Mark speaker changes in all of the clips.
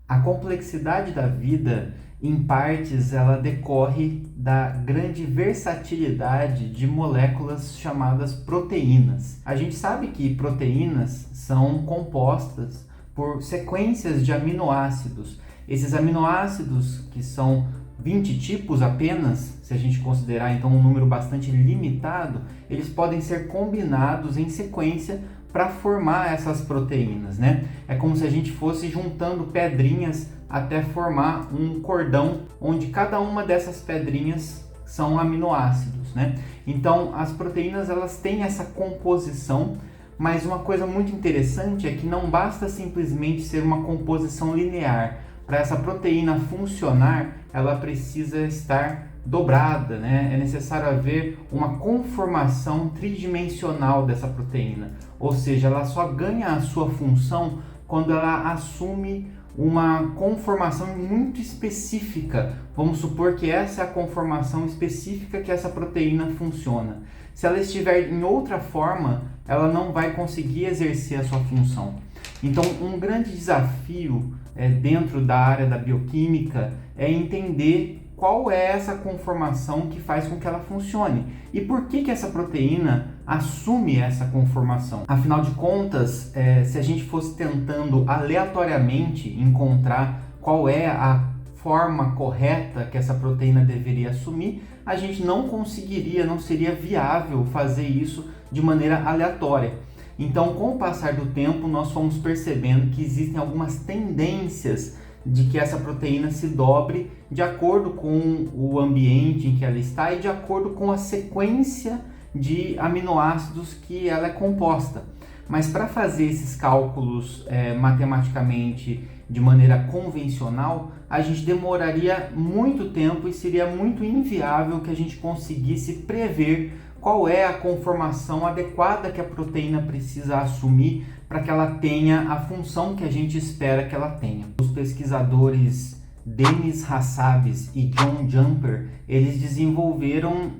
Speaker 1: A complexidade da vida, em partes, ela decorre da grande versatilidade de moléculas chamadas proteínas. A gente sabe que proteínas são compostas por sequências de aminoácidos. Esses aminoácidos, que são 20 tipos apenas, se a gente considerar então um número bastante limitado, eles podem ser combinados em sequência para formar essas proteínas, né? É como se a gente fosse juntando pedrinhas até formar um cordão, onde cada uma dessas pedrinhas são aminoácidos, né? Então, as proteínas, elas têm essa composição, mas uma coisa muito interessante é que não basta simplesmente ser uma composição linear. Para essa proteína funcionar, ela precisa estar dobrada, né? É necessário haver uma conformação tridimensional dessa proteína, ou seja, ela só ganha a sua função quando ela assume uma conformação muito específica. Vamos supor que essa é a conformação específica que essa proteína funciona. Se ela estiver em outra forma, ela não vai conseguir exercer a sua função. Então, um grande desafio dentro da área da bioquímica é entender qual é essa conformação que faz com que ela funcione e por que essa proteína assume essa conformação. Afinal de contas, se a gente fosse tentando aleatoriamente encontrar qual é a forma correta que essa proteína deveria assumir, a gente não conseguiria, não seria viável fazer isso de maneira aleatória. Então, com o passar do tempo, nós fomos percebendo que existem algumas tendências de que essa proteína se dobre de acordo com o ambiente em que ela está e de acordo com a sequência de aminoácidos que ela é composta. Mas para fazer esses cálculos matematicamente de maneira convencional, a gente demoraria muito tempo e seria muito inviável que a gente conseguisse prever qual é a conformação adequada que a proteína precisa assumir para que ela tenha a função que a gente espera que ela tenha. Os pesquisadores Demis Hassabis e John Jumper, eles desenvolveram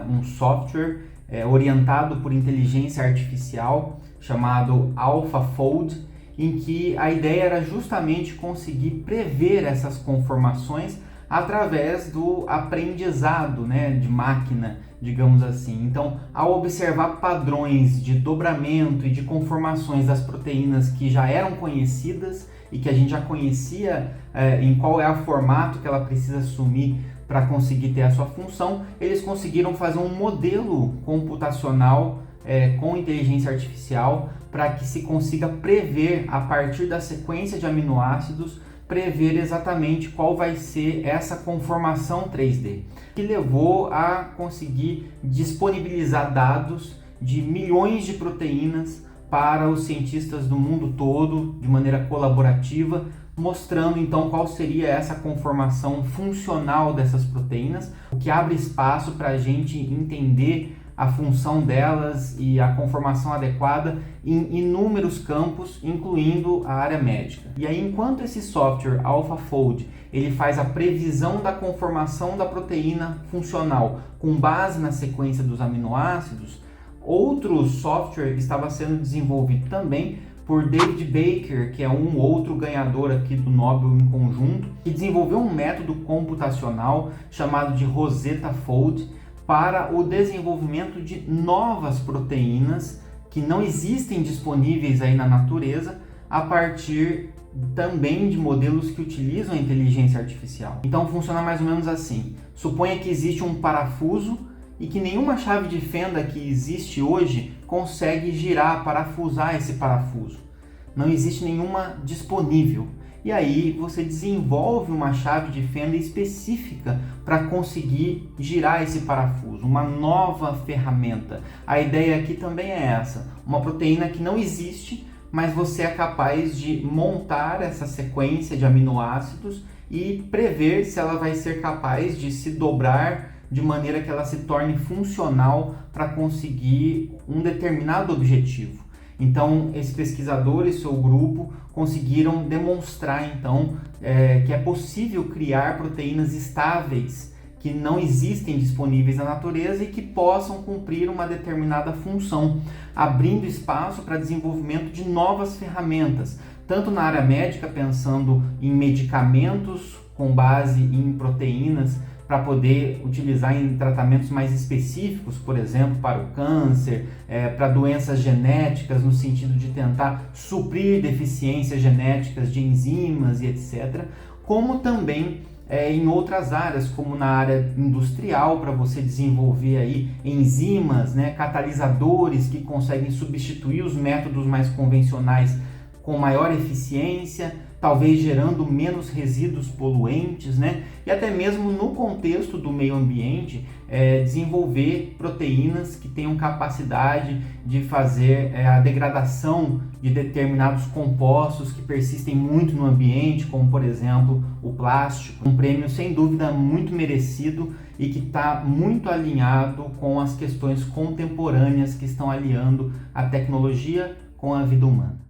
Speaker 1: um software orientado por inteligência artificial chamado AlphaFold, em que a ideia era justamente conseguir prever essas conformações através do aprendizado, né, de máquina, digamos assim. Então, ao observar padrões de dobramento e de conformações das proteínas que já eram conhecidas e que a gente já conhecia em qual é o formato que ela precisa assumir para conseguir ter a sua função, eles conseguiram fazer um modelo computacional com inteligência artificial para que se consiga prever, a partir da sequência de aminoácidos, prever exatamente qual vai ser essa conformação 3D, que levou a conseguir disponibilizar dados de milhões de proteínas para os cientistas do mundo todo, de maneira colaborativa, mostrando então qual seria essa conformação funcional dessas proteínas, o que abre espaço para a gente entender a função delas e a conformação adequada em inúmeros campos, incluindo a área médica. E aí, enquanto esse software AlphaFold ele faz a previsão da conformação da proteína funcional com base na sequência dos aminoácidos, outro software estava sendo desenvolvido também por David Baker, que é um outro ganhador aqui do Nobel em conjunto, que desenvolveu um método computacional chamado de Rosetta Fold, para o desenvolvimento de novas proteínas que não existem disponíveis aí na natureza, a partir também de modelos que utilizam a inteligência artificial. Então funciona mais ou menos assim: suponha que existe um parafuso e que nenhuma chave de fenda que existe hoje consegue girar, parafusar esse parafuso. Não existe nenhuma disponível. E aí você desenvolve uma chave de fenda específica para conseguir girar esse parafuso, uma nova ferramenta. A ideia aqui também é essa: uma proteína que não existe, mas você é capaz de montar essa sequência de aminoácidos e prever se ela vai ser capaz de se dobrar de maneira que ela se torne funcional para conseguir um determinado objetivo. Então, esse pesquisador e seu grupo conseguiram demonstrar, então, que é possível criar proteínas estáveis que não existem disponíveis na natureza e que possam cumprir uma determinada função, abrindo espaço para desenvolvimento de novas ferramentas, tanto na área médica, pensando em medicamentos com base em proteínas, para poder utilizar em tratamentos mais específicos, por exemplo, para o câncer, para doenças genéticas, no sentido de tentar suprir deficiências genéticas de enzimas e etc., como também em outras áreas, como na área industrial, para você desenvolver aí enzimas, né, catalisadores que conseguem substituir os métodos mais convencionais com maior eficiência, talvez gerando menos resíduos poluentes, né? E até mesmo no contexto do meio ambiente, desenvolver proteínas que tenham capacidade de fazer a degradação de determinados compostos que persistem muito no ambiente, como por exemplo o plástico. Um prêmio sem dúvida muito merecido e que está muito alinhado com as questões contemporâneas que estão aliando a tecnologia com a vida humana.